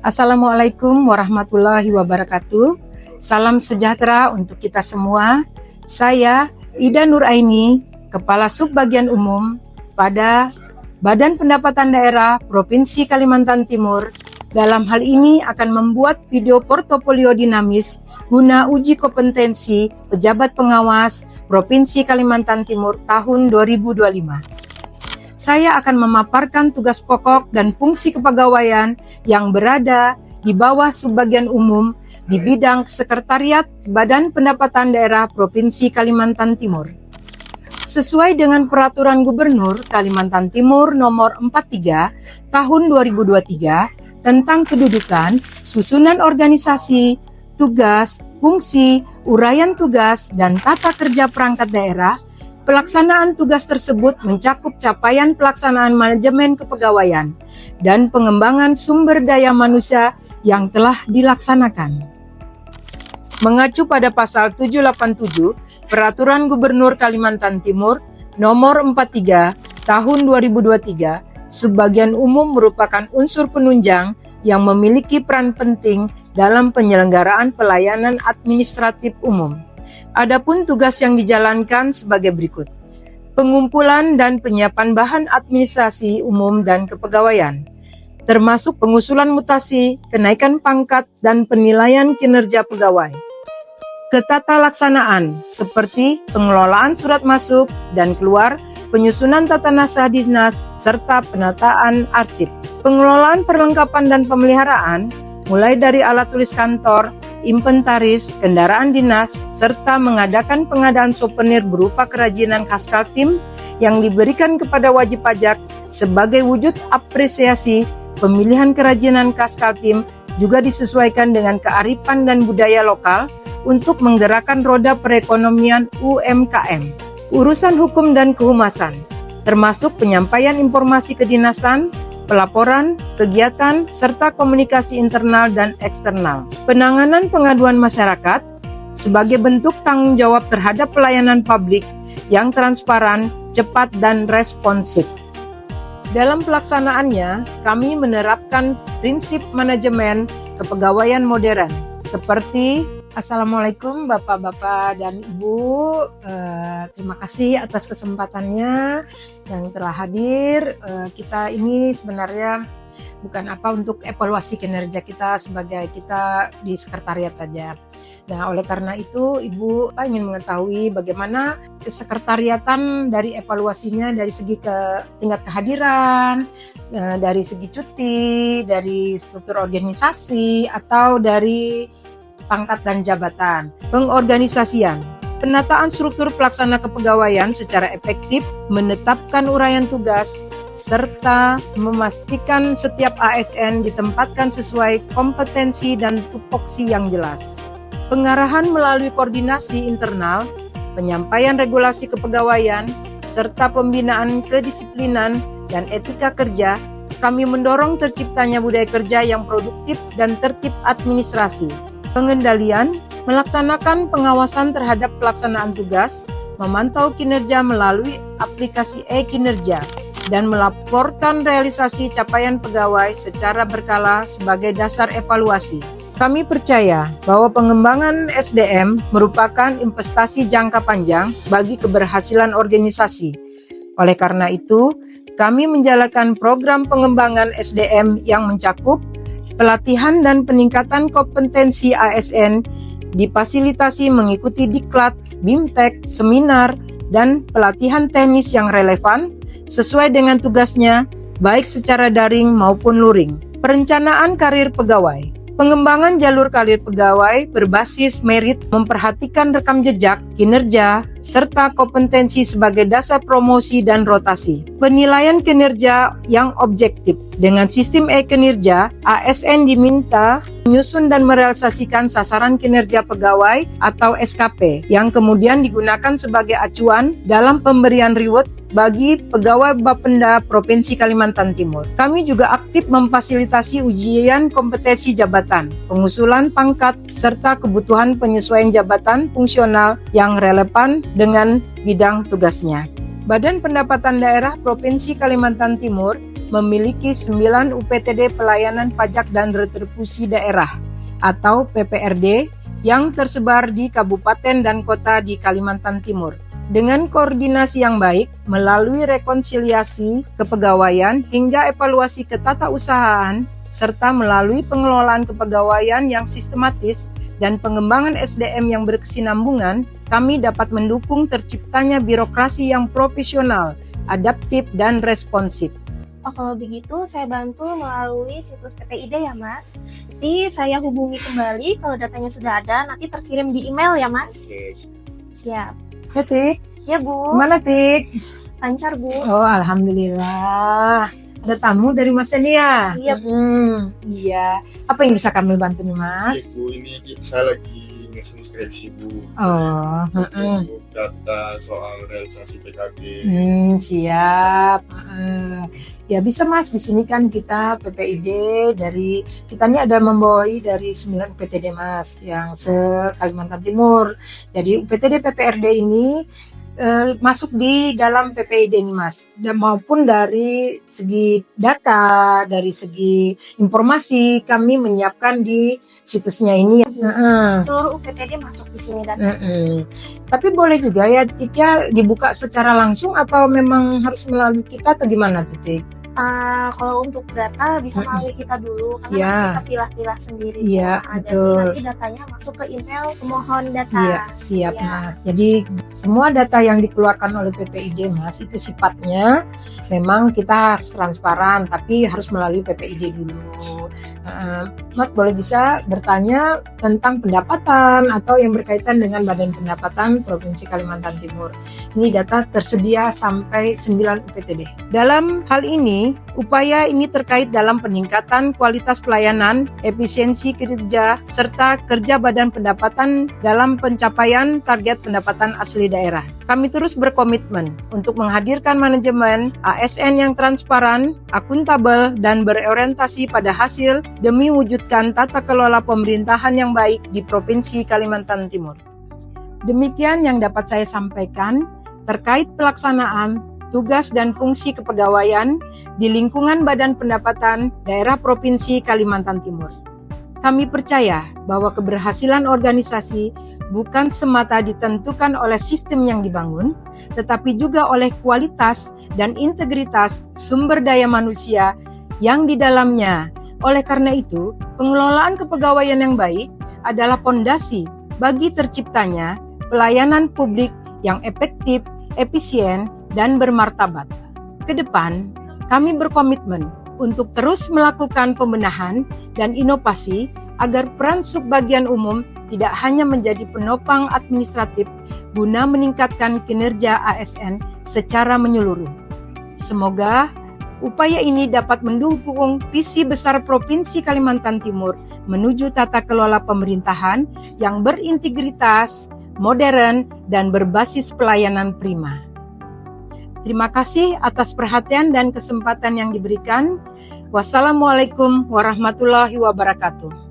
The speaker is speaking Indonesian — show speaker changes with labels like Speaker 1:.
Speaker 1: Assalamualaikum warahmatullahi wabarakatuh. Salam sejahtera untuk kita semua. Saya Ida Nuraini, Kepala Subbagian Umum pada Badan Pendapatan Daerah Provinsi Kalimantan Timur. Dalam hal ini akan membuat video portofolio dinamis guna uji kompetensi pejabat pengawas Provinsi Kalimantan Timur tahun 2025. Saya akan memaparkan tugas pokok dan fungsi kepegawaian yang berada di bawah Subbagian Umum di bidang Sekretariat Badan Pendapatan Daerah Provinsi Kalimantan Timur. Sesuai dengan Peraturan Gubernur Kalimantan Timur Nomor 43 Tahun 2023 tentang kedudukan, susunan organisasi, tugas, fungsi, uraian tugas, dan tata kerja perangkat daerah, pelaksanaan tugas tersebut mencakup capaian pelaksanaan manajemen kepegawaian dan pengembangan sumber daya manusia yang telah dilaksanakan. Mengacu pada pasal 787 Peraturan Gubernur Kalimantan Timur Nomor 43 Tahun 2023, Subbagian Umum merupakan unsur penunjang yang memiliki peran penting dalam penyelenggaraan pelayanan administratif umum. Adapun tugas yang dijalankan sebagai berikut: pengumpulan dan penyiapan bahan administrasi umum dan kepegawaian, termasuk pengusulan mutasi, kenaikan pangkat, dan penilaian kinerja pegawai. Ketata laksanaan seperti pengelolaan surat masuk dan keluar, penyusunan tata naskah dinas, serta penataan arsip. Pengelolaan perlengkapan dan pemeliharaan, mulai dari alat tulis kantor, inventaris, kendaraan dinas, serta mengadakan pengadaan souvenir berupa kerajinan khas Kaltim yang diberikan kepada wajib pajak sebagai wujud apresiasi. Pemilihan kerajinan khas Kaltim juga disesuaikan dengan kearifan dan budaya lokal untuk menggerakkan roda perekonomian UMKM. Urusan hukum dan kehumasan, termasuk penyampaian informasi kedinasan, pelaporan, kegiatan, serta komunikasi internal dan eksternal. Penanganan pengaduan masyarakat sebagai bentuk tanggung jawab terhadap pelayanan publik yang transparan, cepat, dan responsif. Dalam pelaksanaannya, kami menerapkan prinsip manajemen kepegawaian modern seperti Assalamualaikum Bapak-Bapak dan Ibu, terima kasih atas kesempatannya yang telah hadir. Kita ini sebenarnya bukan apa untuk evaluasi kinerja kita sebagai kita di sekretariat saja. Nah, oleh karena itu Ibu ingin mengetahui bagaimana kesekretariatan dari evaluasinya dari segi tingkat kehadiran, dari segi cuti, dari struktur organisasi, atau dari pangkat dan jabatan. Pengorganisasian, penataan struktur pelaksana kepegawaian secara efektif, menetapkan uraian tugas, serta memastikan setiap ASN ditempatkan sesuai kompetensi dan tupoksi yang jelas. Pengarahan melalui koordinasi internal, penyampaian regulasi kepegawaian, serta pembinaan kedisiplinan dan etika kerja. Kami mendorong terciptanya budaya kerja yang produktif dan tertib administrasi. Pengendalian, melaksanakan pengawasan terhadap pelaksanaan tugas, memantau kinerja melalui aplikasi e-kinerja, dan melaporkan realisasi capaian pegawai secara berkala sebagai dasar evaluasi. Kami percaya bahwa pengembangan SDM merupakan investasi jangka panjang bagi keberhasilan organisasi. Oleh karena itu, kami menjalankan program pengembangan SDM yang mencakup pelatihan dan peningkatan kompetensi ASN, difasilitasi mengikuti diklat, BIMTEK, seminar, dan pelatihan teknis yang relevan sesuai dengan tugasnya, baik secara daring maupun luring. Perencanaan karir pegawai, pengembangan jalur karir pegawai berbasis merit, memperhatikan rekam jejak, kinerja, serta kompetensi sebagai dasar promosi dan rotasi. Penilaian kinerja yang objektif. Dengan sistem e-kinerja, ASN diminta menyusun dan merealisasikan sasaran kinerja pegawai atau SKP yang kemudian digunakan sebagai acuan dalam pemberian reward bagi pegawai Bapenda Provinsi Kalimantan Timur. Kami juga aktif memfasilitasi ujian kompetensi jabatan, pengusulan pangkat, serta kebutuhan penyesuaian jabatan fungsional yang relevan dengan bidang tugasnya. Badan Pendapatan Daerah Provinsi Kalimantan Timur memiliki 9 UPTD Pelayanan Pajak dan Retribusi Daerah atau PPRD yang tersebar di kabupaten dan kota di Kalimantan Timur. Dengan koordinasi yang baik, melalui rekonsiliasi kepegawaian hingga evaluasi ketatausahaan, serta melalui pengelolaan kepegawaian yang sistematis dan pengembangan SDM yang berkesinambungan, kami dapat mendukung terciptanya birokrasi yang profesional, adaptif, dan responsif.
Speaker 2: Oh, kalau begitu saya bantu melalui situs PPID ya Mas. Nanti saya hubungi kembali kalau datanya sudah ada, nanti terkirim di email ya Mas. Siap.
Speaker 1: Ya, Tik.
Speaker 2: Ya Bu.
Speaker 1: Gimana, Tik?
Speaker 2: Lancar Bu.
Speaker 1: Oh, alhamdulillah. Ada tamu dari Mas Nia.
Speaker 2: Iya, Bu.
Speaker 1: Iya. Apa yang bisa kami bantu nih, Mas?
Speaker 3: Bu, ini saya lagi nyusun skripsi Bu.
Speaker 1: Oh,
Speaker 3: Untuk data soal realisasi PKB.
Speaker 1: Siap. Ya bisa Mas, di sini kan kita PPID dari kita ini ada membawai dari 9 UPTD Mas yang se-Kalimantan Timur. Jadi UPTD PPRD ini masuk di dalam PPID ini Mas, dan maupun dari segi data, dari segi informasi kami menyiapkan di situsnya ini.
Speaker 2: Seluruh UPTD masuk di sini data.
Speaker 1: Tapi boleh juga ya Tika dibuka secara langsung atau memang harus melalui kita atau gimana Titik?
Speaker 2: Kalau untuk data bisa melalui kita dulu karena
Speaker 1: Ya.
Speaker 2: nanti kita pilah-pilah sendiri.
Speaker 1: Iya,
Speaker 2: Jadi
Speaker 1: betul.
Speaker 2: nanti datanya masuk ke email pemohon data.
Speaker 1: Iya, siap
Speaker 2: Iya.
Speaker 1: Mas. Jadi semua data yang dikeluarkan oleh PPID Mas itu sifatnya memang kita harus transparan, tapi harus melalui PPID dulu. Mas boleh bisa bertanya tentang pendapatan atau yang berkaitan dengan Badan Pendapatan Provinsi Kalimantan Timur. Ini data tersedia sampai 9 UPTD. Dalam hal ini, upaya ini terkait dalam peningkatan kualitas pelayanan, efisiensi kerja, serta kerja Badan Pendapatan dalam pencapaian target pendapatan asli daerah. Kami terus berkomitmen untuk menghadirkan manajemen ASN yang transparan, akuntabel, dan berorientasi pada hasil demi wujudkan tata kelola pemerintahan yang baik di Provinsi Kalimantan Timur. Demikian yang dapat saya sampaikan terkait pelaksanaan tugas dan fungsi kepegawaian di lingkungan Badan Pendapatan Daerah Provinsi Kalimantan Timur. Kami percaya bahwa keberhasilan organisasi bukan semata ditentukan oleh sistem yang dibangun, tetapi juga oleh kualitas dan integritas sumber daya manusia yang di dalamnya. Oleh karena itu, pengelolaan kepegawaian yang baik adalah fondasi bagi terciptanya pelayanan publik yang efektif, efisien, dan bermartabat. Kedepan, kami berkomitmen untuk terus melakukan pembenahan dan inovasi agar peran subbagian umum tidak hanya menjadi penopang administratif guna meningkatkan kinerja ASN secara menyeluruh. Semoga upaya ini dapat mendukung visi besar Provinsi Kalimantan Timur menuju tata kelola pemerintahan yang berintegritas, modern, dan berbasis pelayanan prima. Terima kasih atas perhatian dan kesempatan yang diberikan. Wassalamualaikum warahmatullahi wabarakatuh.